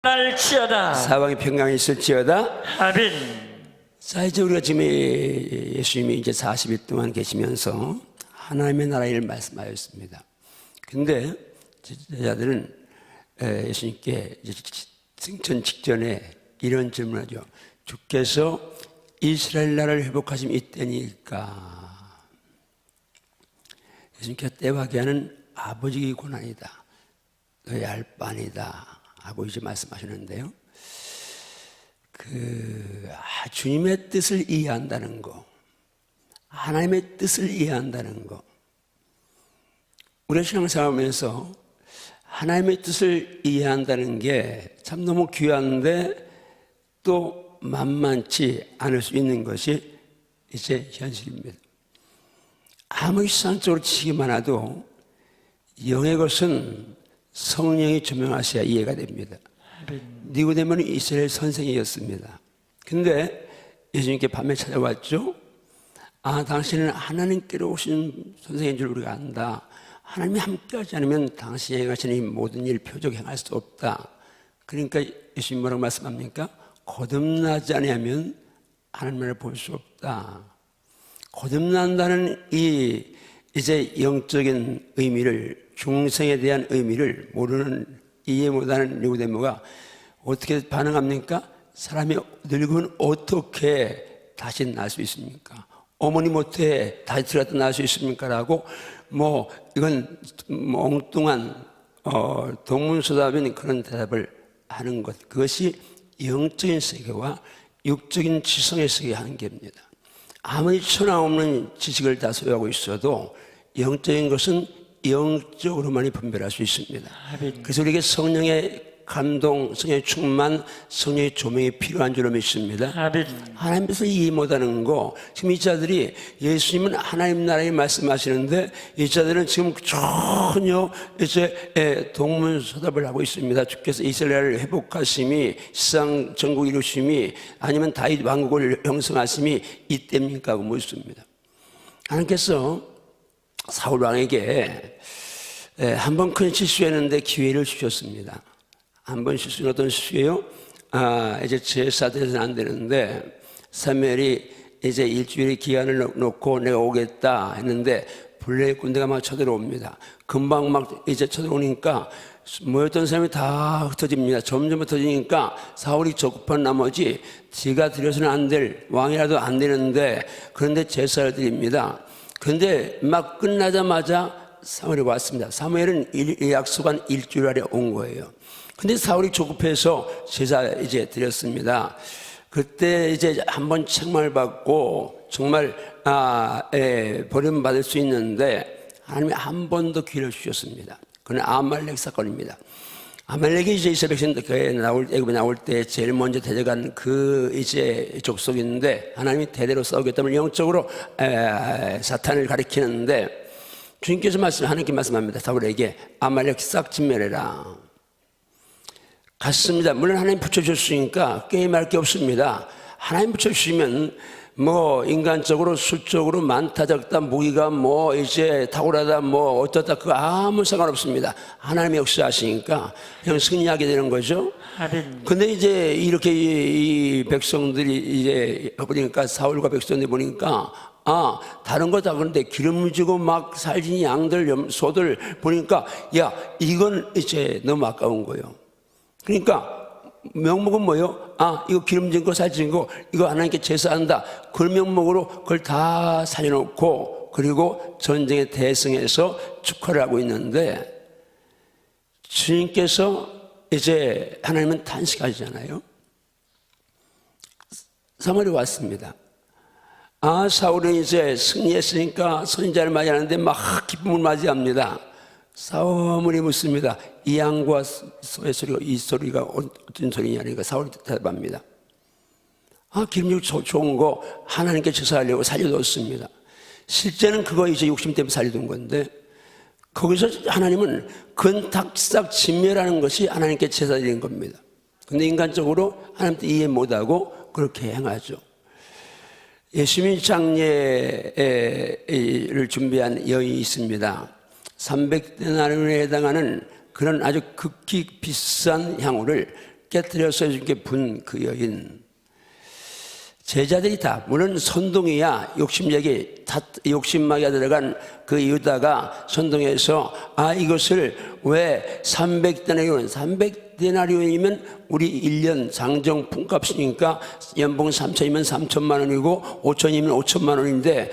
날지어다. 사방이 평강이 있을지어다. 아멘. 자, 이제 우리가 지금 예수님이 이제 40일 동안 계시면서 하나님의 나라를 말씀하였습니다. 근데 제자들은 예수님께 이제 승천 직전에 이런 질문하죠. 주께서 이스라엘 나라를 회복하시면 이때니까. 예수님께서 때와 기한은 아버지의 고난이다. 너의 할 바니다. 하고 이제 말씀하시는데요. 주님의 뜻을 이해한다는 거, 하나님의 뜻을 이해한다는 거. 우리가 신앙생활하면서 하나님의 뜻을 이해한다는 게 참 너무 귀한데 또 만만치 않을 수 있는 것이 이제 현실입니다. 아무리 세상적으로 지식이 많아도 영의 것은 성령이 조명하셔야 이해가 됩니다. 니고데모는 이스라엘 선생이었습니다. 근데 예수님께 밤에 찾아왔죠. 당신은 하나님께로 오신 선생인 줄 우리가 안다. 하나님이 함께하지 않으면 당신이 행하시는 이 모든 일 표적 행할 수 없다. 그러니까 예수님 뭐라고 말씀합니까? 거듭나지 않으면 하나님을 볼 수 없다. 거듭난다는 이제 영적인 의미를, 중생에 대한 의미를 모르는, 이해 못하는 니고데모가 어떻게 반응합니까? 사람이 늙으면 어떻게 다시 날 수 있습니까? 어머니 못해 다시 들어갔다 날 수 있습니까? 라고 이건 엉뚱한 동문서답인 그런 대답을 하는 것, 그것이 영적인 세계와 육적인 지성의 세계에 하는 겁니다. 아무리 천하없는 지식을 다 소유하고 있어도 영적인 것은 영적으로만이 분별할 수 있습니다. 그래서 우리에게 성령의 감동, 성령의 충만, 성령의 조명이 필요한 줄로 믿습니다. 하나님께서 이해 못하는 거, 지금 이 자들이 예수님은 하나님 나라에 말씀하시는데 이 자들은 지금 전혀 이제 동문서답을 하고 있습니다. 주께서 이스라엘을 회복하심이, 세상 전국 이루심이, 아니면 다윗 왕국을 형성하심이 이때입니까? 하고 묻습니다. 하나님께서 사울 왕에게 한 번 큰 실수했는데 기회를 주셨습니다. 한 번 실수는 어떤 실수예요? 이제 제사 드려서는 안 되는데 사무엘이 이제 일주일의 기한을 놓고 내가 오겠다 했는데 블레 군대가 막 쳐들어옵니다. 금방 막 이제 쳐들어오니까 모였던 사람이 다 흩어집니다. 점점 흩어지니까 사울이 적급한 나머지 지가 드려서는 안 될, 왕이라도 안 되는데 그런데 제사를 드립니다. 그런데 막 끝나자마자 사무엘이 왔습니다. 사무엘은 약속한 일주일 안에 온 거예요. 근데 사울이 조급해서 제사 이제 드렸습니다. 그때 이제 한번 책망을 받고 정말 버림받을 수 있는데 하나님이 한 번 더 기회를 주셨습니다. 그건 아말렉 사건입니다. 아말렉이 이제 이스라엘 백성들 애굽에 나올 때 제일 먼저 데려간 그 이제 족속인데 하나님이 대대로 싸우겠다면 영적으로 사탄을 가리키는데 주님께서 하나님께 말씀합니다. 사울에게 아말렉 싹 진멸해라. 같습니다. 물론 하나님 붙여주셨으니까 게임할 게 없습니다. 하나님 붙여주시면 인간적으로 수적으로 많다 적다 무기가 이제 탁월하다 어쩌다 그거 아무 상관없습니다. 하나님이 역사하시니까 그냥 승리하게 되는 거죠. 근데 이제 이렇게 이 백성들이 이제 보니까 사울과 백성들이 보니까 다른 거 다 그런데 기름지고 막 살진 양들 소들 보니까 이건 이제 너무 아까운 거예요. 그러니까 명목은 뭐예요? 이거 기름진 거 살찐 거 이거 하나님께 제사한다. 그 명목으로 그걸 다 살려놓고 그리고 전쟁에 대승해서 축하를 하고 있는데 주님께서 이제 하나님은 탄식하시잖아요. 사무엘이 왔습니다. 사울은 이제 승리했으니까 선지자를 맞이하는데 막 기쁨을 맞이합니다. 사무엘이 묻습니다. 이 양과 소의 소리가 이 소리가 어떤 소리냐? 그러니까 사울이 대답합니다. 기름지고 좋은 거 하나님께 제사하려고 살려뒀습니다. 실제는 그거 이제 욕심 때문에 살려둔 건데 거기서 하나님은 그건 닭싹 진멸하는 것이 하나님께 제사드린 겁니다. 근데 인간적으로 하나님도 이해 못하고 그렇게 행하죠. 예수님 장례를 준비한 여인이 있습니다. 300데나리온에 해당하는 그런 아주 극히 비싼 향후를 깨뜨려서 이렇게 분 그 여인, 제자들이 다 물론 선동이야 욕심마귀가 들어간 그 유다가 선동해서 이것을 왜 300데나리온이면 우리 1년 장정 품값이니까 연봉 3천이면 3천만 원이고 5천이면 5천만 원인데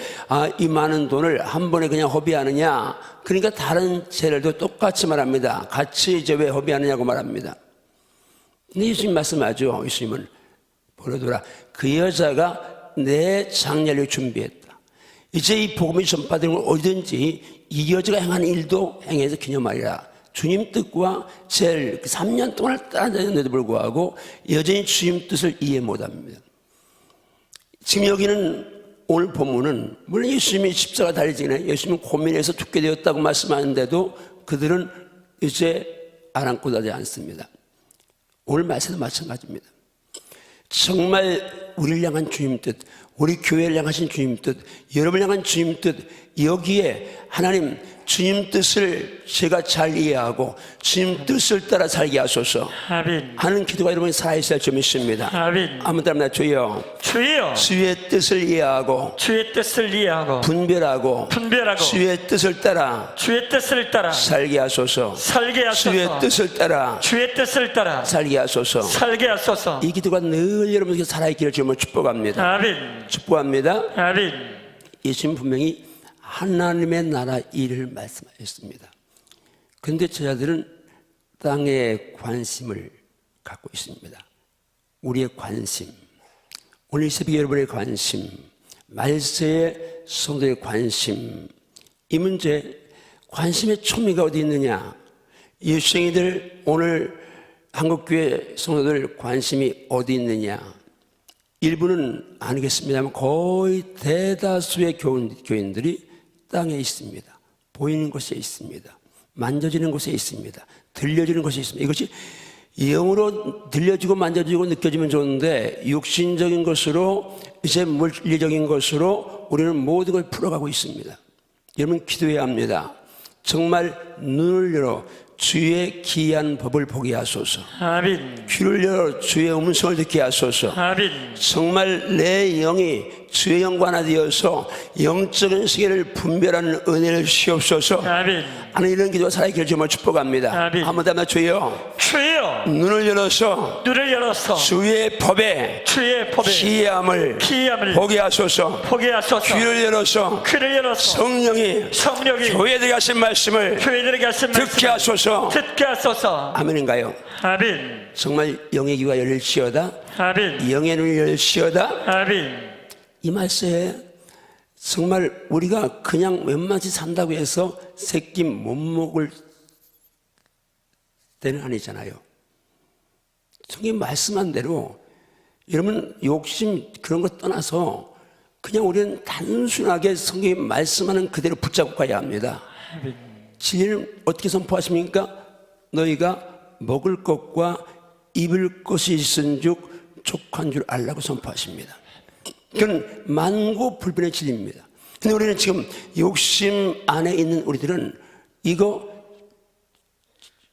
이 많은 돈을 한 번에 그냥 허비하느냐. 그러니까 다른 세례도 똑같이 말합니다. 같이 이제 왜 허비하느냐고 말합니다. 근데 예수님 말씀하죠. 예수님은 보려더라. 그 여자가 내 장례를 준비했다. 이제 이 복음이 전파되는 걸 어디든지 이 여자가 행한 일도 행해서 기념하리라. 주님 뜻과 제일 3년 동안 따라다녔는데도 불구하고 여전히 주님 뜻을 이해 못합니다. 지금 여기는 오늘 본문은 물론 예수님이 십자가 달리기 전에 예수님은 고민해서 죽게 되었다고 말씀하는데도 그들은 이제 아랑곳 하지 않습니다. 오늘 말씀도 마찬가지입니다. 정말 우리를 향한 주님 뜻, 우리 교회를 향하신 주님 뜻, 여러분을 향한 주님 뜻, 여기에 하나님 주님 뜻을 제가 잘 이해하고 주님 뜻을 따라 살게 하소서. 아멘. 하는 기도가 여러분이 살아있어야 좀 있습니다. 아멘. 한번 따라 주여. 주여. 주의 뜻을 이해하고 주의 뜻을 이해하고 분별하고 주의 뜻을 따라 살게 하소서. 주의 뜻을 따라 살게 하소서. 이 기도가 늘 여러분에게 살아있기를 주님을 축복합니다. 아멘. 축복합니다. 아멘. 예수님 분명히 하나님의 나라 일을 말씀하셨습니다. 그런데 제자들은 땅에 관심을 갖고 있습니다. 우리의 관심, 오늘 이 새벽에 여러분의 관심, 말세의 성도의 관심, 이 문제, 관심의 초미가 어디 있느냐? 예수생이들 오늘 한국교회 성도들 관심이 어디 있느냐? 일부는 아니겠습니다만 거의 대다수의 교인들이 땅에 있습니다. 보이는 곳에 있습니다. 만져지는 곳에 있습니다. 들려지는 곳에 있습니다. 이것이 영으로 들려지고 만져지고 느껴지면 좋은데 육신적인 것으로 이제 물리적인 것으로 우리는 모든 걸 풀어가고 있습니다. 여러분 기도해야 합니다. 정말 눈을 열어 주의 기이한 법을 보게 하소서. 아멘. 귀를 열어 주의 음성을 듣게 하소서. 아멘. 정말 내 영이 주의 영과 하나 되어서 영적인 세계를 분별하는 은혜를 주시옵소서. 아멘. 하는 이런 기도가 살아있기를 정말 축복합니다. 아멘. 한번 더 주여. 주여. 눈을 열어서 주의 법에 기이함을 보게 하소서. 귀를 열어서 성령이 교회들에게 하신 말씀을 듣게 하소서. 아멘인가요? 아멘. 정말 영의 귀가 열릴지어다. 아멘. 영의 눈이 열릴지어다. 아멘. 이 말씀에 정말 우리가 그냥 웬만치 산다고 해서 새끼 못 먹을 때는 아니잖아요. 성경 말씀한 대로 여러분 욕심 그런 거 떠나서 그냥 우리는 단순하게 성경이 말씀하는 그대로 붙잡고 가야 합니다. 아멘. 진리는 어떻게 선포하십니까? 너희가 먹을 것과 입을 것이 있은즉 족한 줄 알라고 선포하십니다. 그건 만고불변의 진리입니다. 근데 우리는 지금 욕심 안에 있는 우리들은 이거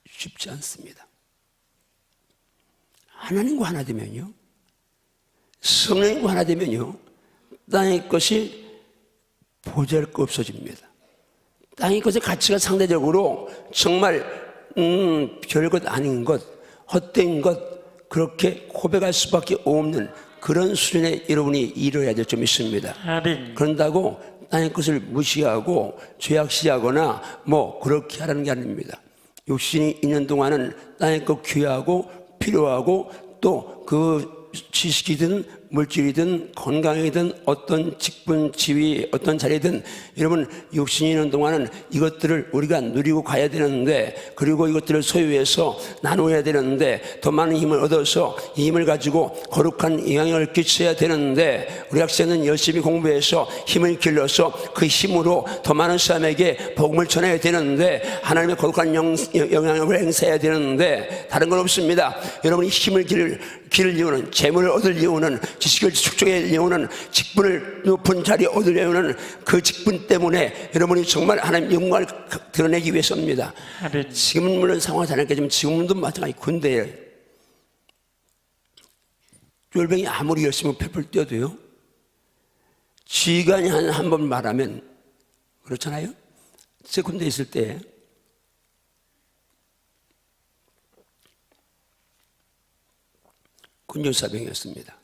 쉽지 않습니다. 하나님과 하나 되면요, 성령과 하나 되면요, 땅의 것이 보잘것 없어집니다. 땅의 것의 가치가 상대적으로 정말 별것 아닌 것, 헛된 것 그렇게 고백할 수밖에 없는 그런 수준에 여러분이 이뤄야 될 점이 있습니다. 아멘. 그런다고 땅의 것을 무시하고 죄악시하거나 그렇게 하라는 게 아닙니다. 욕심이 있는 동안은 땅의 것 귀하고 필요하고 또 그 지식이든 물질이든 건강이든 어떤 직분, 지위, 어떤 자리든 여러분 욕심이 있는 동안은 이것들을 우리가 누리고 가야 되는데, 그리고 이것들을 소유해서 나누어야 되는데, 더 많은 힘을 얻어서 이 힘을 가지고 거룩한 영향을 끼쳐야 되는데, 우리 학생은 열심히 공부해서 힘을 길러서 그 힘으로 더 많은 사람에게 복음을 전해야 되는데, 하나님의 거룩한 영향력을 행사해야 되는데, 다른 건 없습니다. 여러분이 힘을 기를 이유는, 재물을 얻을 이유는, 지식을 축적할 이유는, 직분을 높은 자리에 얻을 이유는 그 직분 때문에 여러분이 정말 하나님 영광을 드러내기 위해서입니다. 아멘. 지금은 물론 상황이 다르겠지만 지금도 마찬가지 군대에 쫄병이 아무리 열심히 펄펄 뛰어도요, 지휘관이 한 번 말하면, 그렇잖아요? 제 군대 있을 때 군중사병이었습니다.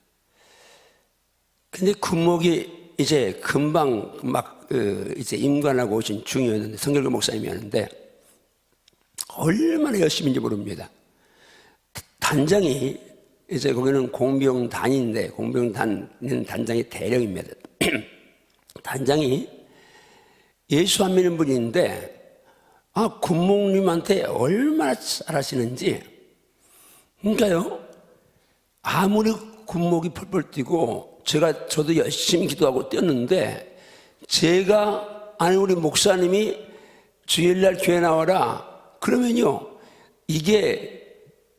근데 군목이 이제 금방 이제 임관하고 오신 중이었는데, 성결교 목사님이었는데, 얼마나 열심인지 모릅니다. 단장이, 이제 거기는 공병단인데, 공병단은 단장이 대령입니다. 단장이 예수 안 믿는 분인데, 군목님한테 얼마나 잘하시는지. 그러니까요, 아무리 군목이 펄펄 뛰고, 저도 열심히 기도하고 뛰었는데, 아니, 우리 목사님이 주일날 교회 나와라. 그러면요, 이게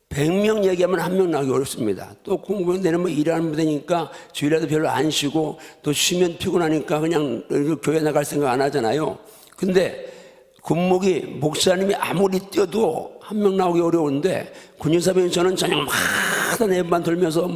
100명 얘기하면 1명 나오기 어렵습니다. 또 공부병 되는 일하는 부대니까 주일에도 별로 안 쉬고, 또 쉬면 피곤하니까 그냥 교회 나갈 생각 안 하잖아요. 근데 군목이, 목사님이 아무리 뛰어도 1명 나오기 어려운데, 군인사병이 저는 저녁마다 내반 돌면서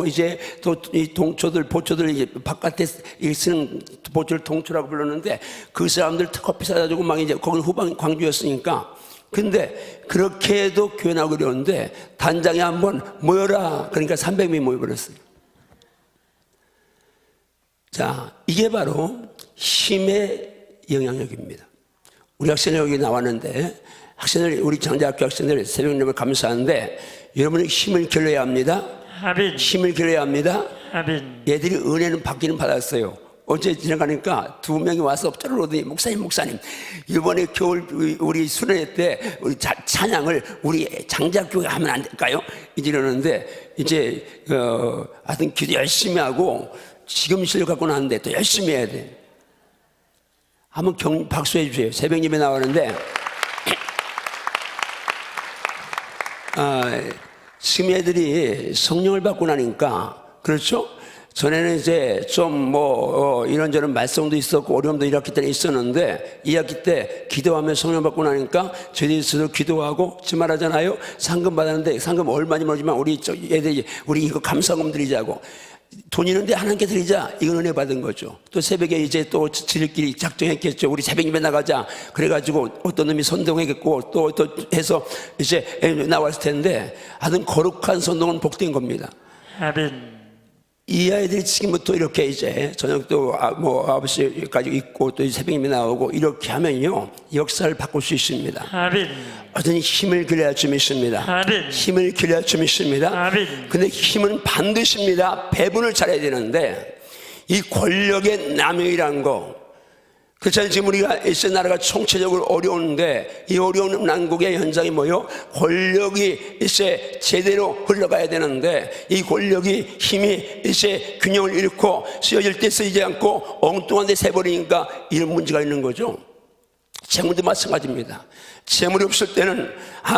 이제 또 이 보초들 이제 바깥에 쓰는 보초를 동초라고 불렀는데, 그 사람들 커피 사다 주고 막 이제 거기 후방 광주였으니까. 근데 그렇게 해도 교회 나오기 어려운데, 단장이 한번 모여라. 그러니까 300명이 모여버렸어요. 자, 이게 바로 힘의 영향력입니다. 우리 학생들 여기 나왔는데, 우리 장자학교 학생들 새벽 예배 감사하는데, 여러분이 힘을 길러야 합니다. 아멘. 힘을 길러야 합니다. 아멘. 얘들이 은혜는 받기는 받았어요. 어제 지나가니까 2명이 와서 쩌르르더니, 목사님, 이번에 겨울 우리 수련회 때 우리 찬양을 우리 장자학교에 하면 안 될까요? 이러는데, 이제 하여튼 기도 열심히 하고 지금 실력 갖고 나왔는데 또 열심히 해야 돼. 한번 박수해 주세요. 새벽 예배 나오는데, 지금 애들이 성령을 받고 나니까, 그렇죠? 전에는 이제 좀 이런저런 말썽도 있었고 어려움도 1학기 때는 있었는데, 2학기 때 기도하며 성령 받고 나니까 저희들이 스스로 기도하고 지말하잖아요. 상금 받았는데, 상금 얼마인지 모르지만 우리 애들이 우리 이거 감사금 드리자고, 돈 있는데 하나님께 드리자, 이건 은혜 받은 거죠. 또 새벽에 이제 또 지들끼리 작정했겠죠. 우리 새벽 예배 나가자. 그래가지고 어떤 놈이 선동했겠고 또 해서 이제 나왔을 텐데, 하여튼 거룩한 선동은 복된 겁니다. 아멘. 이 아이들이 지금부터 이렇게 이제 저녁도 9시까지 있고 또 새벽 예배 나오고 이렇게 하면요, 역사를 바꿀 수 있습니다. 아멘. 어떤 힘을 길러야 좀 있습니다. 아멘. 힘을 길러야 좀 있습니다. 아멘. 근데 힘은 반드시입니다. 배분을 잘해야 되는데, 이 권력의 남용이라는 거, 그렇잖아요. 지금 우리가 이스라엘 나라가 총체적으로 어려운데, 이 어려운 난국의 현장이 뭐요? 권력이 이제 제대로 흘러가야 되는데, 이 권력이 힘이 이제 균형을 잃고 쓰여질 때 쓰이지 않고 엉뚱한 데 새버리니까 이런 문제가 있는 거죠. 재물도 마찬가지입니다. 재물이 없을 때는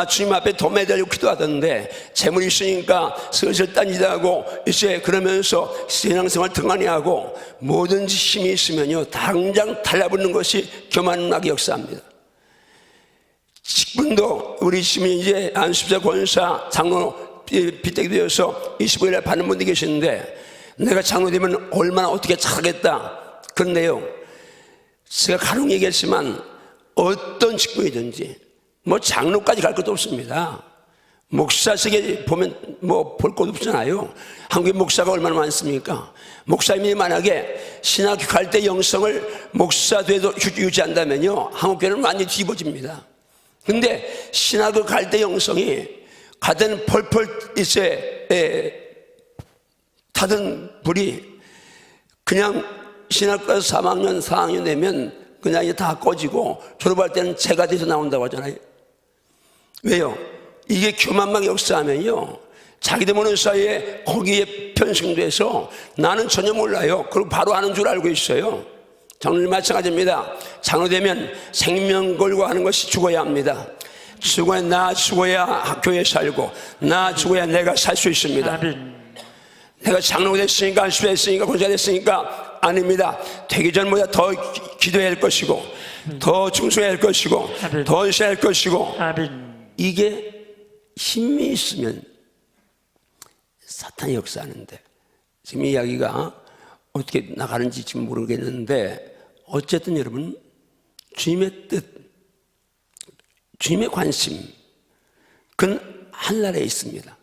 주님 앞에 도 매달리고 기도하던데, 재물이 있으니까 슬슬 딴짓하고 이제 그러면서 신앙생활 등한히 하고, 뭐든지 힘이 있으면요 당장 달라붙는 것이 교만하게 역사합니다. 직분도 우리 시민 이제 안수자 권사 장로 빗대기 되어서 25일에 받는 분들이 계시는데, 내가 장로 되면 얼마나 어떻게 잘하겠다. 그런데요, 제가 간혹 얘기했지만 어떤 직분이든지 장로까지 갈 것도 없습니다. 목사직에 보면 볼 것도 없잖아요. 한국의 목사가 얼마나 많습니까? 목사님이 만약에 신학교 갈 때 영성을 목사 돼도 유지한다면요, 한국교회는 완전히 뒤집어집니다. 근데 신학교 갈 때 영성이 가든 펄펄 이제 타던 불이 그냥 신학교 가서 3학년 4학년 되면 그냥 이제 다 꺼지고 졸업할 때는 재가 돼서 나온다고 하잖아요. 왜요? 이게 교만만 역사하면요, 자기들 모르는 사이에 거기에 편승돼서 나는 전혀 몰라요. 그리고 바로 아는 줄 알고 있어요. 장로님 마찬가지입니다. 장로 되면 생명 걸고 하는 것이 죽어야 합니다. 나 죽어야 교회에 살고, 나 죽어야 내가 살 수 있습니다. 아멘. 내가 장로가 됐으니까, 안수가 됐으니까, 권사가 됐으니까 아닙니다. 되기 전보다 더 기도해야 할 것이고, 더 충성해야 할 것이고, 아멘. 더 있어야 할 것이고. 아멘. 이게 힘이 있으면 사탄이 역사하는데, 지금 이 이야기가 어떻게 나가는지 지금 모르겠는데, 어쨌든 여러분, 주님의 뜻, 주님의 관심, 그건 하늘나라에 있습니다.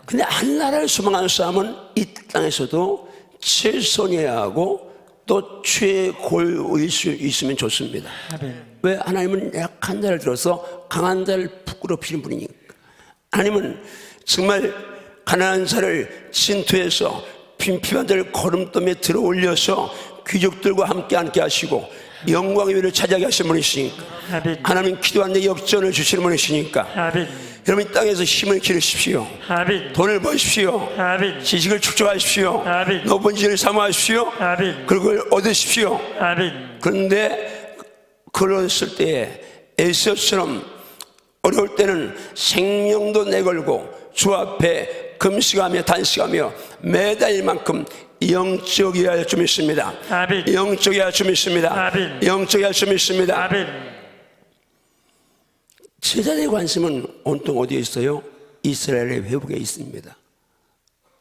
근데 하늘나라를 소망하는 사람은 이 땅에서도 최선해야 하고 또 최고일 수 있으면 좋습니다. 왜? 하나님은 약한 자를 들어서 강한 자를 부끄럽히는 분이니까. 하나님은 정말 가난한 자를 진토해서 빈핍한 자를 거름떠에 들어 올려서 귀족들과 함께 앉게 하시고 영광의 위를 차지하게 하신 분이시니까. 하나님 기도한 데 역전을 주시는 분이시니까. 여러분 이 땅에서 힘을 기르십시오. 돈을 버십시오. 지식을 축적하십시오. 높은 지를 사모하십시오. 그걸 얻으십시오. 그런데 그랬을 때에 에서처럼 어려울 때는 생명도 내걸고 주 앞에 금식하며 단식하며 매달릴 만큼 영적이어야 할 줄 믿습니다. 영적이어야 할 줄 믿습니다. 영적이어야 할 줄 믿습니다. 제자들의 관심은 온통 어디에 있어요? 이스라엘의 회복에 있습니다.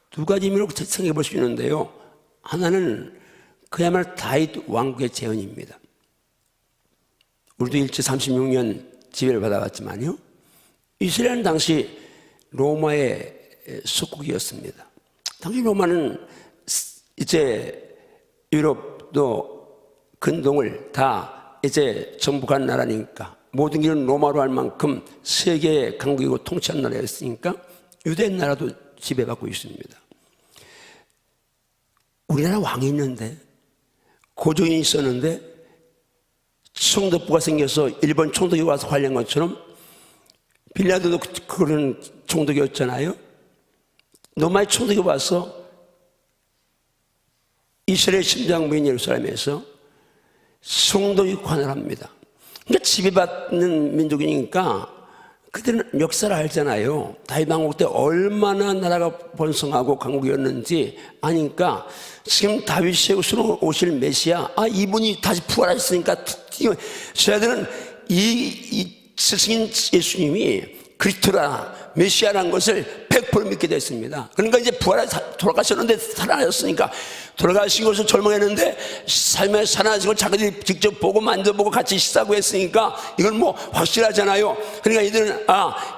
두 가지 의미로 생각해 볼 수 있는데요. 하나는 그야말로 다윗 왕국의 재현입니다. 우리도 일제 36년 지배를 받아봤지만요, 이스라엘은 당시 로마의 속국이었습니다. 당시 로마는 이제 유럽도 근동을 다 이제 정복한 나라니까 모든 길은 로마로 할 만큼 세계의 강국이고 통치한 나라였으니까 유대 나라도 지배받고 있습니다. 우리나라 왕이 있는데, 고종이 있었는데 총독부가 생겨서 일본 총독이 와서 관리한 것처럼 빌라도도 그런 총독이었잖아요. 로마의 총독이 와서 이스라엘 심장부인 예루살렘에서 총독이 관할합니다. 그러니까 지배받는 민족이니까 그들은 역사를 알잖아요. 다윗 왕국 때 얼마나 나라가 번성하고 강국이었는지 아니까 지금 다윗의 후손으로 오실 메시아, 이분이 다시 부활하셨으니까 저희들은 이 스승인 예수님이 그리스도라 메시아라는 것을 100% 믿게 됐습니다. 그러니까 이제 돌아가셨는데 살아나셨으니까, 돌아가신 것을 절망했는데 삶에 살아나신 걸 자기들이 직접 보고 만져보고 같이 식사하고 했으니까 이건 뭐 확실하잖아요. 그러니까 이들은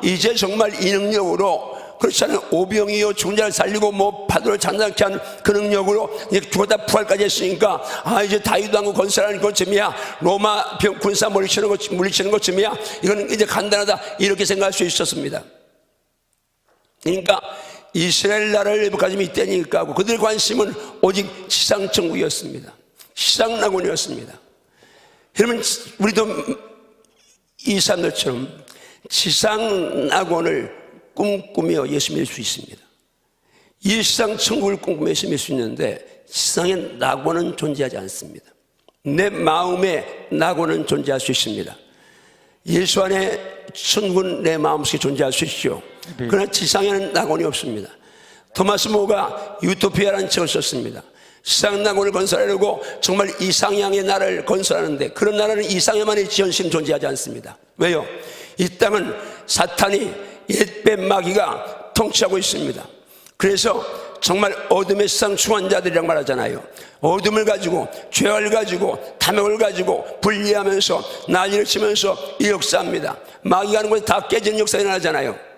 이제 정말 이 능력으로, 그렇지 않은 오병이요 죽은 자를 살리고 뭐 파도를 장담케 한 그 능력으로 이제 죽었다 부활까지 했으니까 이제 다윗 왕국 건설하는 것쯤이야, 로마 군사 물리치는 것쯤이야, 이건 이제 간단하다, 이렇게 생각할 수 있었습니다. 그러니까 이스라엘 나라를 회복하지 이때니까 하고 그들의 관심은 오직 지상천국이었습니다. 지상낙원이었습니다. 여러분 우리도 이 사람들처럼 지상낙원을 꿈꾸며 예수 믿을 수 있습니다. 이 세상 천국을 꿈꾸며 예수 믿을 수 있는데 세상에 낙원은 존재하지 않습니다. 내 마음에 낙원은 존재할 수 있습니다. 예수 안에 천국은 내 마음속에 존재할 수 있죠. 그러나 지상에는 낙원이 없습니다. 토마스 모가 유토피아라는 책을 썼습니다. 세상 낙원을 건설하려고 정말 이상향의 나라를 건설하는데 그런 나라는 이상에만 있지 현실은 존재하지 않습니다. 왜요? 이 땅은 사탄이 옛배 마귀가 통치하고 있습니다. 그래서 정말 어둠의 세상 중환자들이라고 말하잖아요. 어둠을 가지고 죄를 가지고 탐욕을 가지고 분리하면서 난리를 치면서 이 역사합니다. 마귀가 하는 것이 다 깨지는 역사가 일어나잖아요.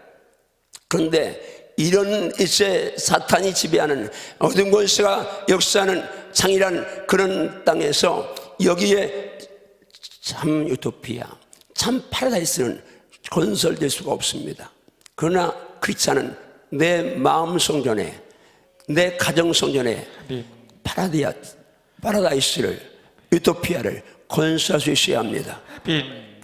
그런데 이런 이제 사탄이 지배하는 어둠 권세가 역사하는 창이란 그런 땅에서 여기에 참 유토피아, 참 파라다이스는 건설될 수가 없습니다. 그러나 크리스찬은 내 마음 성전에, 내 가정 성전에 파라다이스를, 유토피아를 건설할 수 있어야 합니다.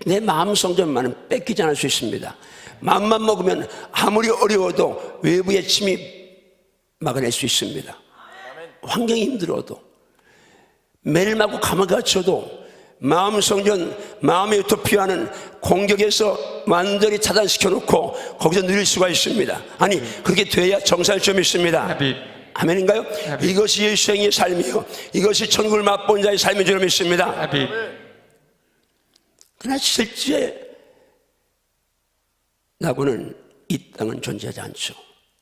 내 마음 성전만은 뺏기지 않을 수 있습니다. 마음만 먹으면 아무리 어려워도 외부의 침입 막아낼 수 있습니다. 환경이 힘들어도, 매를 맞고 감옥에 갇혀도 마음 성전, 마음의 유토피아는 공격에서 완전히 차단시켜 놓고 거기서 누릴 수가 있습니다. 아니 그렇게 돼야 정사할 점 있습니다. 아멘인가요? 이것이 예수의 삶이요, 이것이 천국을 맛본 자의 삶인 줄 믿습니다. 그러나 실제 낙원은 이 땅은 존재하지 않죠.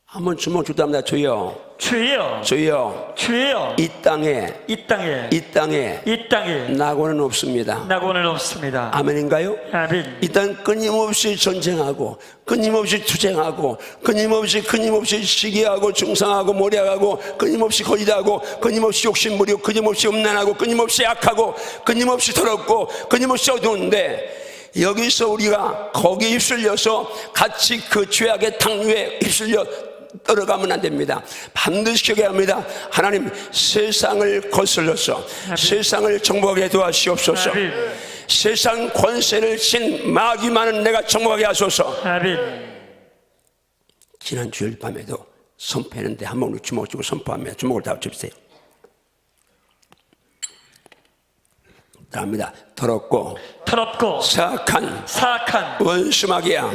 한번 주먹 주답니다. 주여, 주여, 주여. 주여. 이 땅에 이 땅에 낙원은 없습니다. 낙원은 없습니다. 아멘인가요? 아멘. 이 땅 끊임없이 전쟁하고 끊임없이 투쟁하고 끊임없이 시기하고 중상하고 모략하고 끊임없이 거짓하고 끊임없이 욕심부리고 끊임없이 음란하고 끊임없이 악하고 끊임없이 더럽고 끊임없이 어두운데, 여기서 우리가 거기에 휩쓸려서 같이 그 죄악의 탕류에 휩쓸려 떨어가면 안 됩니다. 반드시 기억해야 합니다. 하나님, 세상을 거슬러서 세상을 정복하게 도와주시옵소서. 세상 권세를 진 마귀만은 내가 정복하게 하소서. 지난 주일 밤에도 선포했는데 한 번으로 주먹 주고 선포합니다. 주먹을 다 줍세요. 다음입니다. 더럽고 사악한 원수마귀야,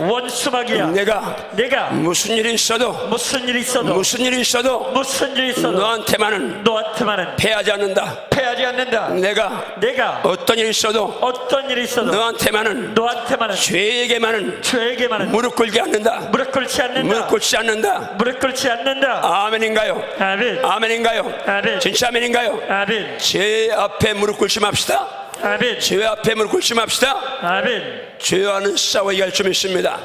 내가 무슨 일이 있어도 너한테만은 패하지 않는다. 내가 어떤 일이 있어도 너한테만은 죄에게만은 무릎 꿇지 않는다. 아멘인가요? 아멘인가요? 진짜 아멘인가요? 죄 앞에 무릎 꿇지 맙시다. 죄 앞에 무릎 꿇지 맙시다. 죄와는 싸우게 할 줄 믿습니다.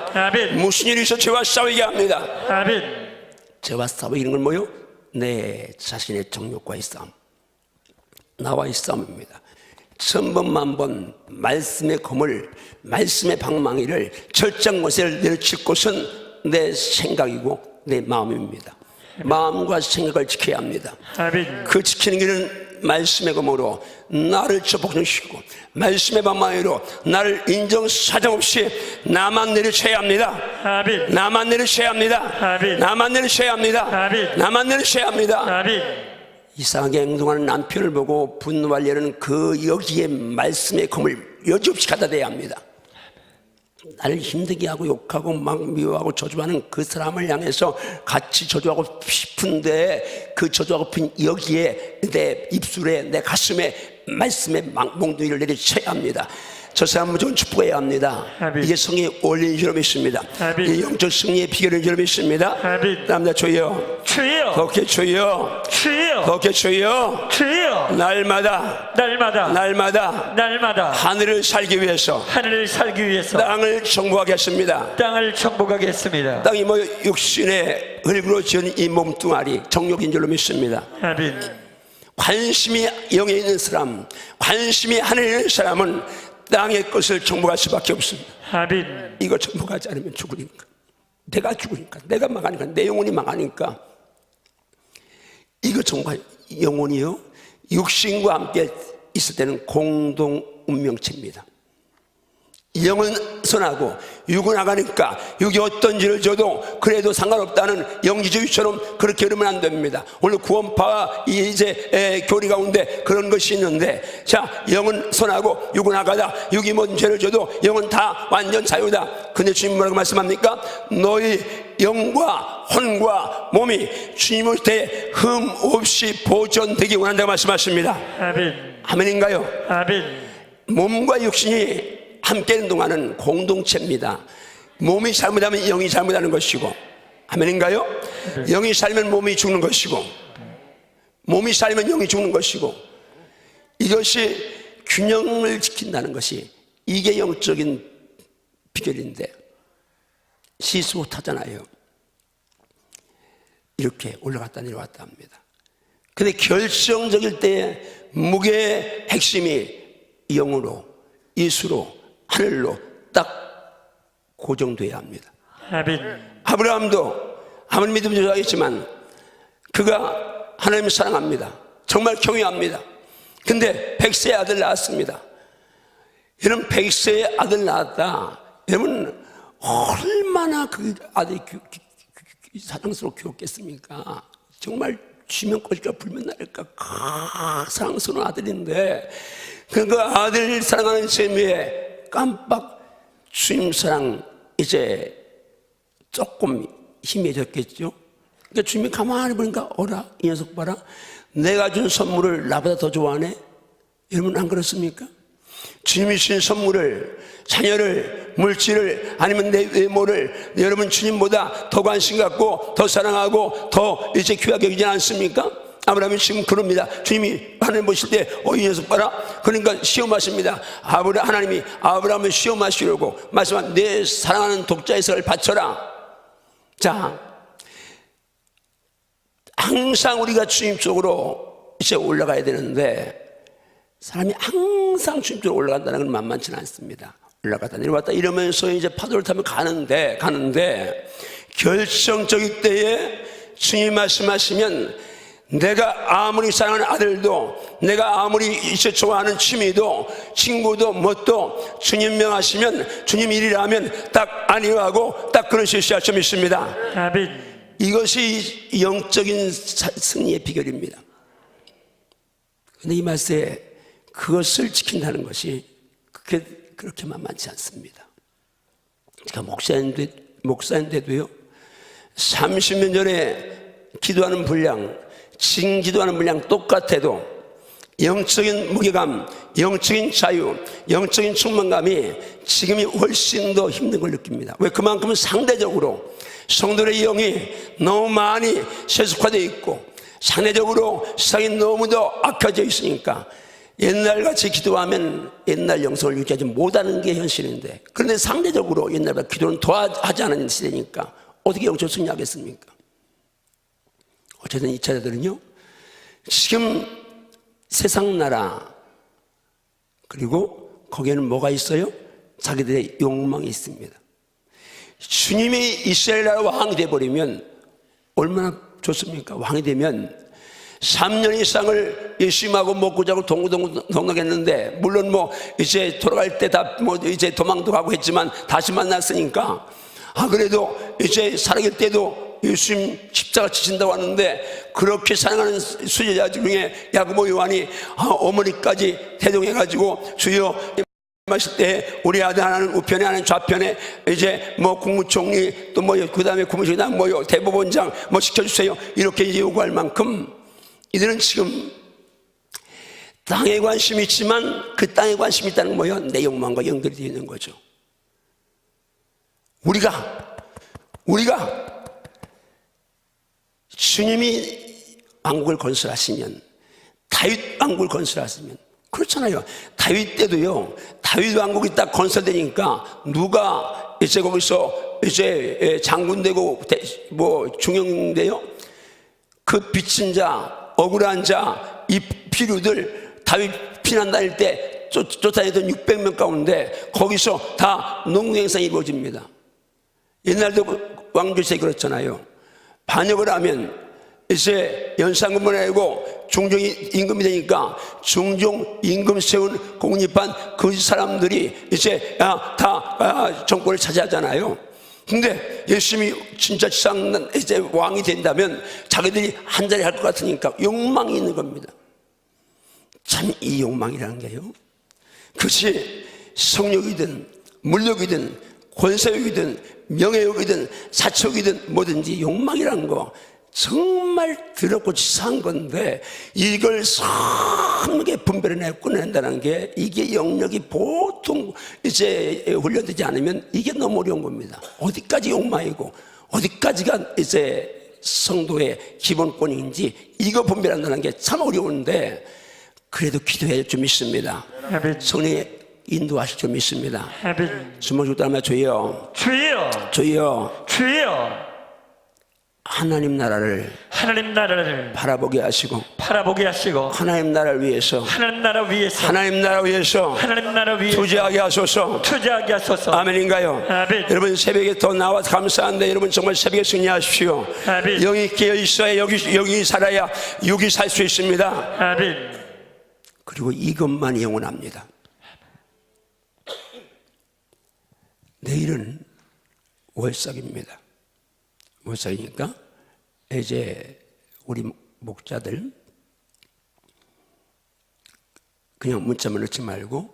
무슨 일이 있어 죄와 싸우게 합니다. 죄와 싸우기는 건 뭐요? 내 자신의 정욕과의 싸움, 나와의 싸움입니다. 천번 만번 말씀의 검을, 말씀의 방망이를, 절장고세를 내려칠 곳은 내 생각이고 내 마음입니다. 마음과 생각을 지켜야 합니다. 그 지키는 길은 말씀의 검으로 나를 복종시키고 말씀의 방망이로 나를 인정 사정없이 나만 내려쳐야 합니다. 나만 내려쳐야 합니다. 나만 내려쳐야 합니다. 나만 내려쳐야 합니다. 이상하게 행동하는 남편을 보고 분노하려는 그 여기에 말씀의 검을 여지없이 갖다 대야 합니다. 나를 힘들게 하고 욕하고 막 미워하고 저주하는 그 사람을 향해서 같이 저주하고 싶은데, 그 저주하고 핀 여기에 내 입술에 내 가슴에 말씀의 몽둥이를 내려쳐야 합니다. 저 사람 무조건 축복해야 합니다. 이게 성의 원리인 줄 믿습니다. 이게 영적 승리의 비결인 줄 믿습니다. 남자 주여, 그렇게 주여, 그렇게 주여. 날마다 하늘을 살기 위해서 땅을 정복하겠습니다. 땅이 뭐 육신의 흙으로 지은 이 몸뚱아리 정욕인 줄로 믿습니다. 관심이 영에 있는 사람, 관심이 하늘에 있는 사람은 땅의 것을 정복할 수밖에 없습니다. 이거 정복하지 않으면 죽으니까, 내가 죽으니까, 내가 망하니까, 내 영혼이 망하니까. 이거 정복할, 영혼이요, 육신과 함께 있을 때는 공동 운명체입니다. 영은 선하고 육은 악하니까 육이 어떤 죄를 져도 그래도 상관없다는 영지주의처럼 그렇게 그러면 안 됩니다. 오늘 구원파와 이제 교리 가운데 그런 것이 있는데, 자, 영은 선하고 육은 악하다. 육이 뭔 죄를 져도 영은 다 완전 자유다. 근데 주님 뭐라고 말씀합니까? 너희 영과 혼과 몸이 주님 올 때 흠 없이 보존되기 원한다고 말씀하십니다. 아멘인가요? 몸과 육신이 함께 있는 동안은 공동체입니다. 몸이 잘못하면 영이 잘못하는 것이고, 아멘인가요? 영이 살면 몸이 죽는 것이고, 몸이 살면 영이 죽는 것이고, 이것이 균형을 지킨다는 것이, 이게 영적인 비결인데 시스 못하잖아요. 이렇게 올라갔다 내려왔다 합니다. 근데 결정적일 때 무게의 핵심이 영으로, 이수로, 하늘로 딱 고정돼야 합니다. 아브라함도 아무리 믿음 조작했지만 그가 하나님을 사랑합니다. 정말 경외합니다. 근데 100세의 아들 낳았습니다. 여러분, 100세의 아들 낳았다. 여러분, 얼마나 그 아들이 사랑스럽고 귀엽겠습니까? 정말 쥐면 꼬질까 불면 나를까 사랑스러운 아들인데, 그 아들 사랑하는 재미에 깜빡 주님 사랑 이제 조금 희미해졌겠죠. 그러니까 주님이 가만히 보니까, 어라, 이 녀석 봐라, 내가 준 선물을 나보다 더 좋아하네. 여러분 안 그렇습니까? 주님이 주신 선물을, 자녀를, 물질을, 아니면 내 외모를 여러분 주님보다 더 관심 갖고 더 사랑하고 더 이제 귀하게 여기지 않습니까? 아브라함이 지금 그럽니다. 주님이 하나님 보실 때 이 녀석 봐라. 그러니까 시험하십니다. 하나님이 아브라함을 시험하시려고 말씀한 내 사랑하는 독자의 삭을 바쳐라. 자, 항상 우리가 주님 쪽으로 이제 올라가야 되는데 사람이 항상 주님 쪽으로 올라간다는 건 만만치는 않습니다. 올라갔다 내려왔다 이러면서 이제 파도를 타며 가는데 결정적인 때에 주님 말씀하시면 내가 아무리 사랑하는 아들도, 내가 아무리 이제 좋아하는 취미도, 친구도, 뭣도 주님 명하시면, 주님 일이라면 딱 아니하고 딱 그런 실시할 점 있습니다. 아멘. 이것이 영적인 승리의 비결입니다. 그런데 이 말씀에 그것을 지킨다는 것이 그렇게 만만치 않습니다. 제가 목사인데도요, 30년 전에 기도하는 분량, 지금 기도하는 분량 똑같아도 영적인 무게감, 영적인 자유, 영적인 충만감이 지금이 훨씬 더 힘든 걸 느낍니다. 왜? 그만큼 상대적으로 성도의 영이 너무 많이 세속화되어 있고 상대적으로 세상이 너무 더 악해져 있으니까 옛날같이 기도하면 옛날 영성을 유지하지 못하는 게 현실인데, 그런데 상대적으로 옛날보다 기도는 더 하지 않은 시대니까 어떻게 영적으로 승리하겠습니까? 어쨌든 이 자들은요, 지금 세상 나라, 그리고 거기에는 뭐가 있어요? 자기들의 욕망이 있습니다. 주님이 이스라엘 나라 왕이 되어버리면 얼마나 좋습니까? 왕이 되면 3년 이상을 열심하고 먹고 자고 동동동동했는데, 물론 뭐 이제 돌아갈 때 다 뭐 이제 도망도 가고 했지만 다시 만났으니까, 그래도 이제 살아갈 때도 예수님 십자가 지신다고 하는데, 그렇게 사랑하는 수제자 중에 야고보 요한이 어머니까지 대동해가지고 주여 마실 때 우리 아들 하나는 우편에 하나는 좌편에 이제 뭐 국무총리 또 뭐 그 다음에 국무총리나 뭐 대법원장 뭐 시켜주세요 이렇게 이제 요구할 만큼 이들은 지금 땅에 관심이 있지만 그 땅에 관심이 있다는 건 뭐예요? 내 욕망과 연결이 되어 있는 거죠. 우리가 주님이 왕국을 건설하시면, 다윗 왕국을 건설하시면, 그렇잖아요. 다윗 때도요, 다윗 왕국이 딱 건설되니까 누가 이제 거기서 이제 장군 되고 뭐 중형인데요, 그 빚진 자, 억울한 자, 이 비류들 다윗 피난 다닐 때 쫓아내던 600명 가운데 거기서 다 농경생산이 이루어집니다. 옛날도 왕조세 그렇잖아요. 반역을 하면 이제 연산금을 내고 중종 임금이 되니까 중종 임금 세운 공립한 그 사람들이 이제 다 정권을 차지하잖아요. 근데 예수님이 진짜 지상 이제 왕이 된다면 자기들이 한 자리 할 것 같으니까 욕망이 있는 겁니다. 참 이 욕망이라는 게요, 그것이 성욕이든 물욕이든 권세욕이든 명예욕이든 사촉이든 뭐든지 욕망이라는 거 정말 더럽고 치사한 건데, 이걸 선하게 분별해내 꺼낸다는 게, 이게 영역이 보통 이제 훈련되지 않으면 이게 너무 어려운 겁니다. 어디까지 욕망이고 어디까지가 이제 성도의 기본권인지 이거 분별한다는 게 참 어려운데, 그래도 기도해야 좀 있습니다. 성령의 인도하실 줄 믿습니다. 주먹 주고 따라하며 주여, 주여, 주여, 주여. 하나님 나라를 바라보게 하시고 하나님 나라를 위해서 하나님 나라 위해서 투자하게 하소서. 아멘인가요? 아멘. 여러분 새벽에 더 나와서 감사한데, 여러분 정말 새벽에 승리하십시오. 아멘. 영이 깨어 있어야 여기 살아야 육이 살 수 있습니다. 아멘. 그리고 이것만이 영원합니다. 내일은 월삭입니다. 월삭이니까 이제 우리 목자들 그냥 문자만 넣지 말고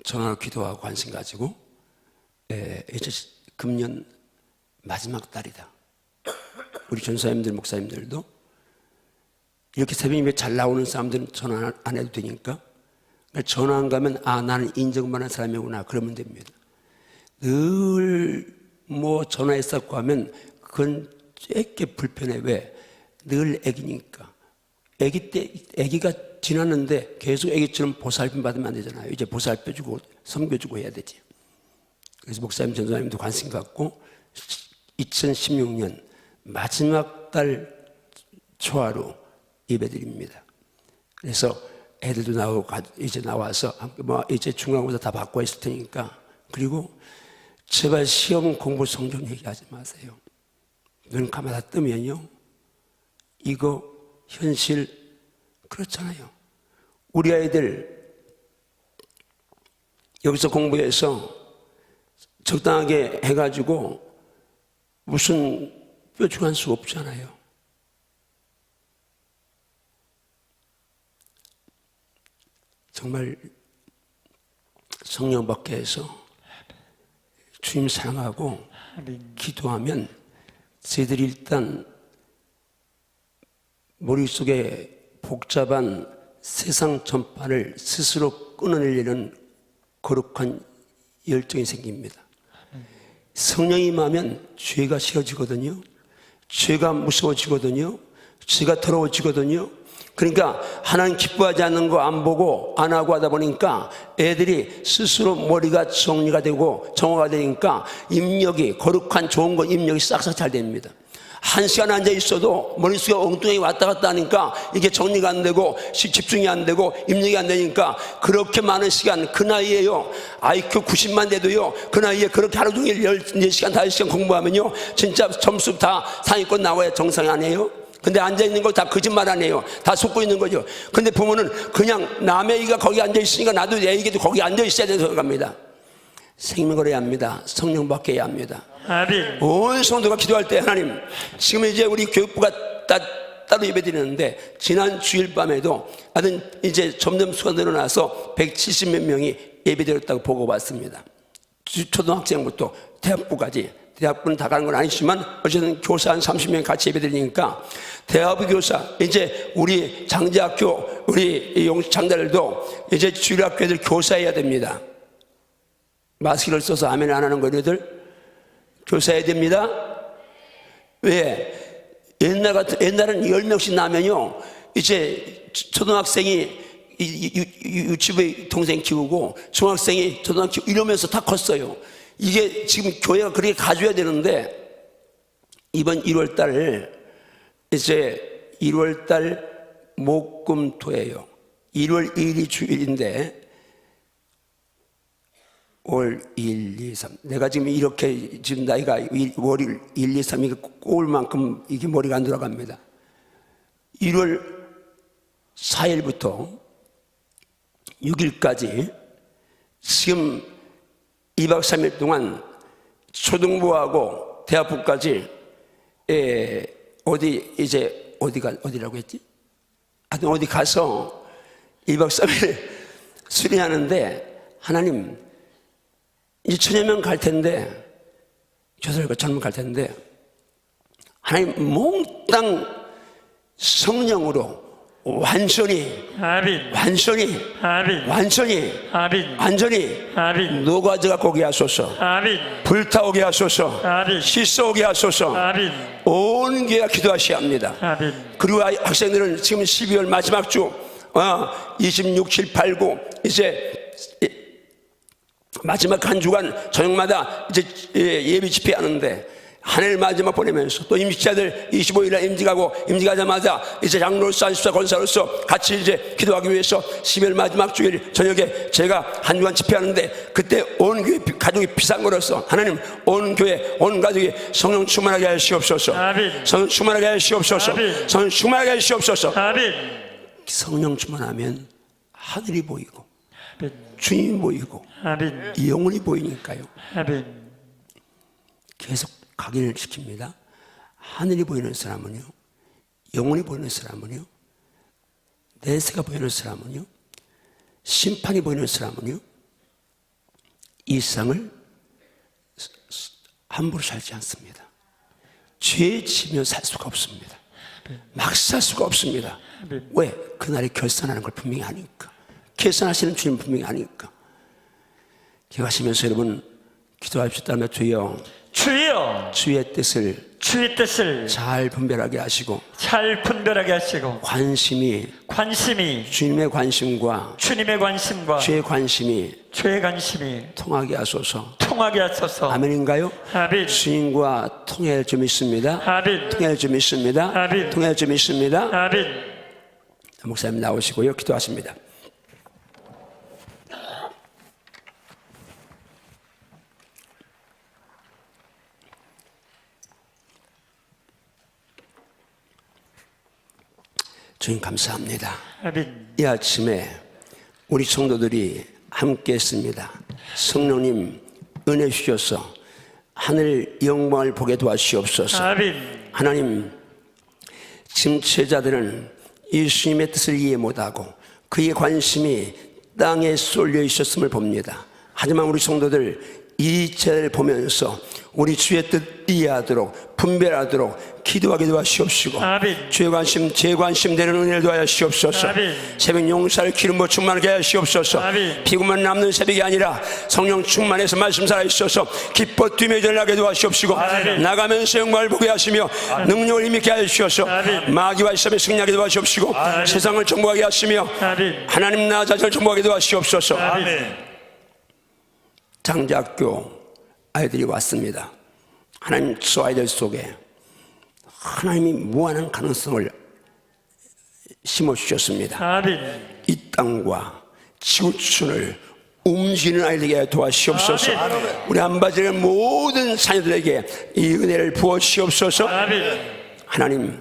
전화로 기도하고 관심 가지고, 이제 금년 마지막 달이다. 우리 전사님들 목사님들도 이렇게 새벽 예배 잘 나오는 사람들은 전화 안 해도 되니까 전화 안 가면 나는 인정받는 사람이구나 그러면 됩니다. 늘 뭐 전화했었고 하면 그건 쬐게 불편해. 왜? 늘 애기니까. 애기가 지났는데 계속 애기처럼 보살핌 받으면 안 되잖아요. 이제 보살펴주고 섬겨주고 해야 되지. 그래서 목사님, 전도사님도 관심 갖고 2016년 마지막 달 초하루 예배드립니다. 그래서 애들도 나오고 이제 나와서 이제 중간고사 다 받고 있을 테니까. 그리고 제발 시험 공부 성적 얘기하지 마세요. 눈 감아다 뜨면요, 이거 현실 그렇잖아요. 우리 아이들 여기서 공부해서 적당하게 해가지고 무슨 뾰족한 수 없잖아요. 정말 성령 받게 해서 주님 사랑하고 기도하면 저희들이 일단 머릿속에 복잡한 세상 전파를 스스로 끊어내려는 거룩한 열정이 생깁니다. 성령이 임하면 죄가 싫어지거든요. 죄가 무서워지거든요. 죄가 더러워지거든요. 그러니까 하나님 기뻐하지 않는 거 안 보고 안 하고 하다 보니까 애들이 스스로 머리가 정리가 되고 정화가 되니까 입력이, 거룩한 좋은 건 입력이 싹싹 잘 됩니다. 1시간 앉아 있어도 머릿속에 엉뚱하게 왔다 갔다 하니까 이게 정리가 안 되고 집중이 안 되고 입력이 안 되니까 그렇게 많은 시간, 그 나이에요, IQ 90만 돼도요, 그 나이에 그렇게 하루 종일 14시간 5시간 공부하면요 진짜 점수 다 상위권 나와야 정상 아니에요? 근데 앉아있는 거 다 거짓말 아니에요. 다 속고 있는 거죠. 근데 부모는 그냥 남의 애기가 거기 앉아있으니까 나도 내 애기도 거기 앉아있어야 돼서 생각합니다. 생명을 해야 합니다. 성령 받게 해야 합니다. 아멘. 온 성도가 기도할 때 하나님, 지금 이제 우리 교육부가 따로 예배드리는데 지난 주일 밤에도 하여튼 이제 점점 수가 늘어나서 170몇 명이 예배드렸다고 보고 왔습니다. 초등학생부터 대학부까지. 대학부는 다 가는 건 아니지만 어쨌든 교사 한 30명 같이 예배드리니까 대학부 교사, 이제 우리 장제학교 우리 장자들도 이제 주일학교 애들 교사해야 됩니다. 마스크를 써서 아멘 안 하는 거리들 교사해야 됩니다. 왜? 옛날은 10명씩 나면요 이제 초등학생이 유치부에 동생 키우고 중학생이 초등학교 키우고 이러면서 다 컸어요. 이게 지금 교회가 그렇게 가져야 되는데 이번 1월달 이제 1월달 목금토예요. 1월 2일이 주일인데 5월 1, 2, 3 내가 지금 이렇게 지금 나이가 5월 1, 2, 3 이게 꼬울 만큼 이게 머리가 안 돌아갑니다. 1월 4일부터 6일까지 지금 2박 3일 동안 초등부하고 대학부까지 어디라고 했지? 하여튼 어디 가서 2박 3일 수련하는데 하나님 이제 1000여 명 갈 텐데 교사들과 젊은 갈 텐데 하나님 몽땅 성령으로 완전히 아멘. 완전히 아멘. 완전히 아멘. 완전히 아멘. 녹아져가 오게 하소서. 아멘. 불타오게 하소서. 아멘. 씻어오게 하소서. 아멘. 온 교회가 기도하셔야 합니다. 아멘. 그리고 학생들은 지금 12월 마지막 주 26, 7, 8, 9 이제 마지막 한 주간 저녁마다 이제 예비 집회하는데 한 해를 마지막 보내면서 또 임직자들 25일날 임직하고 임직하자마자 이제 장로로서 안수사 권사로서 같이 이제 기도하기 위해서 12월 마지막 주일 저녁에 제가 한 주간 집회하는데 그때 온 교회 가족이 비상거려서 하나님 온 교회 온 가족이 성령 충만하게 하시옵소서. 아멘. 성령 충만하게 하시옵소서. 아멘. 성령 충만하게 하시옵소서. 아멘. 성령 충만하면 하늘이 보이고 아멘. 주님이 보이고 아멘. 영혼이 보이니까요. 아멘. 계속 각인을 시킵니다. 하늘이 보이는 사람은요, 영혼이 보이는 사람은요, 내세가 보이는 사람은요, 심판이 보이는 사람은요, 이 세상을 함부로 살지 않습니다. 죄에 지며 살 수가 없습니다. 막 살 수가 없습니다. 왜? 그날이 결산하는 걸 분명히 아니까. 계산하시는 주님 분명히 아닐까. 기억하시면서 여러분 기도하셨다면 주여 주여 주의 뜻을 잘 분별하게 하시고 잘 분별하게 하시고 관심이 주님의 관심과 주의 관심이 통하게 하소서. 아멘인가요? 아멘. 주님과 통할 줄 믿습니다. 아멘. 통할 줄 믿습니다. 아멘. 통할 줄 믿습니다. 아멘. 목사님 나오시고요. 기도하십니다. 주님 감사합니다. 아멘. 이 아침에 우리 성도들이 함께 했습니다. 성령님 은혜 주셔서 하늘 영광을 보게 도와주시옵소서. 아멘. 하나님, 지금 제자들은 예수님의 뜻을 이해 못하고 그의 관심이 땅에 쏠려 있었음을 봅니다. 하지만 우리 성도들 이 제자를 보면서 우리 주의 뜻 이해하도록 분별하도록 기도하게 도와주시옵시고 아멘. 주의 관심 제 관심 되는 은혜를 도와주시옵소서. 아멘. 새벽 용사를 기름부어 충만하게 하시옵소서. 아멘. 비구만 남는 새벽이 아니라 성령 충만해서 말씀 살아있어서 기뻐 뛰며 전하게 도와주시옵시고 아멘. 나가면서 영광을 보게 하시며 능력을 힘있게 하시옵소서. 아멘. 마귀와 시험에 승리하게 도와주시옵시고 아멘. 세상을 정복하게 하시며 아멘. 하나님 나 자신을 정복하게 도와주시옵소서. 아멘. 장자학교 아이들이 왔습니다. 하나님 저 아이들 속에 하나님이 무한한 가능성을 심어주셨습니다. 아멘. 이 땅과 지구촌을 움직이는 아이들에게 도와주시옵소서. 아멘. 우리 안바지의 모든 자녀들에게 이 은혜를 부어주시옵소서. 아멘. 하나님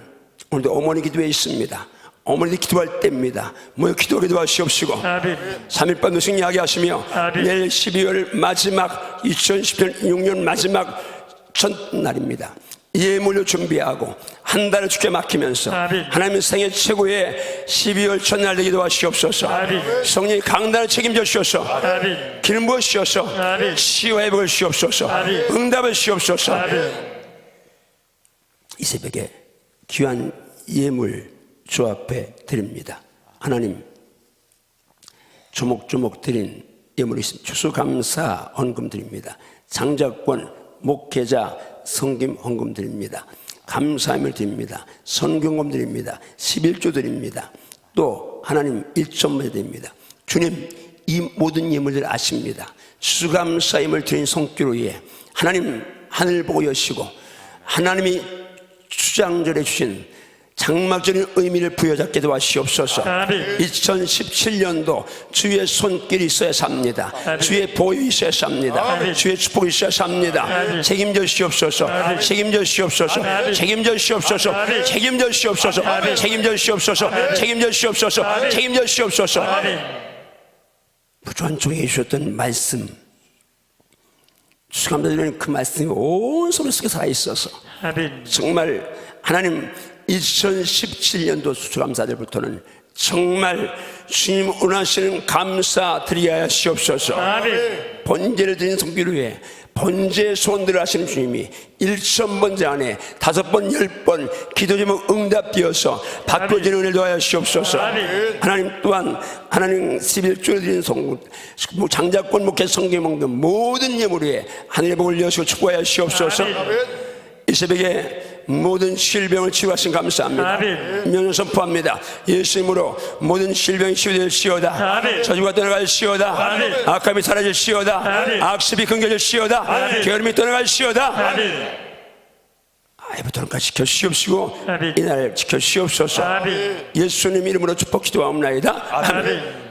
오늘도 어머니 기도에 있습니다. 어머니들 기도할 때입니다. 모여 기도하게 도와주시옵시고 아멘. 3일밤도 승리하게 하시며 아멘. 내일 12월 마지막 2016년 마지막 첫날입니다. 예물로 준비하고 한 달을 주께 맡기면서 아멘. 하나님의 생애 최고의 12월 첫날 되게 도와주시옵소서. 아멘. 성령이 강단을 책임져 주셔서 아멘. 기름 부어 주셔서 아멘. 치유와 회복을 주시옵소서. 아멘. 응답을 주시옵소서. 아멘. 이 새벽에 귀한 예물 주 앞에 드립니다. 하나님 조목조목 드린 예물이 있습니다. 추수감사 헌금 드립니다. 장자권 목회자 성김 헌금 드립니다. 감사함을 드립니다. 선경금 드립니다. 11조 드립니다. 또 하나님 1천만 드립니다. 주님 이 모든 예물들 아십니다. 추수감사임을 드린 손길로 예 하나님 하늘 보고 여시고 하나님이 추장절에 주신 장막적인 의미를 부여잡게 도와주시옵소서. 아멘. 2017년도 주의 손길이 있어야 삽니다. 아멘. 주의 보유 있어야 삽니다. 아멘. 주의 축복이 있어야 삽니다. 아멘. 책임져 주시옵소서. 아멘. 책임져 주시옵소서. 아멘. 책임져 주시옵소서. 아멘. 책임져 주시옵소서. 아멘. 책임져 주시옵소서. 아멘. 책임져 주시옵소서. 아멘. 책임져 주시옵소서. 아멘. 부조한 종에 주셨던 말씀 수감자들은 그 말씀이 온 소리 속에 살아있어서 아멘. 정말 하나님 2017년도 수감사들부터는 정말 주님 원하시는 감사 드리게 하시옵소서. 아멘. 번제를 드린 성길 위에 번제 소원들을 하시는 주님이 1000번제 안에 5번 10번 기도 제목 응답되어서 바꿔지는 은혜를 도와주시옵소서. 아멘. 하나님 또한 하나님 11조를 드린 성 장자권 목회 성경 먹는 모든 예물 위에 하늘의 복을 여시고 축복하시옵소서. 이 새벽에 모든 질병을 치유하신 감사합니다. 아멘. 명령 선포합니다. 예수 이름으로 모든 질병이 치유될시어다. 아멘. 저주가 떠나갈시어다. 아멘. 악함이 사라질시어다. 아멘. 악습이 끊겨질시어다. 아멘. 게으름이 떠나갈시어다. 아멘. 아이부터는까지 지켜주시옵시고 아멘. 이날 지켜주시옵소서. 아멘. 예수님 이름으로 축복 기도하옵나이다. 아멘.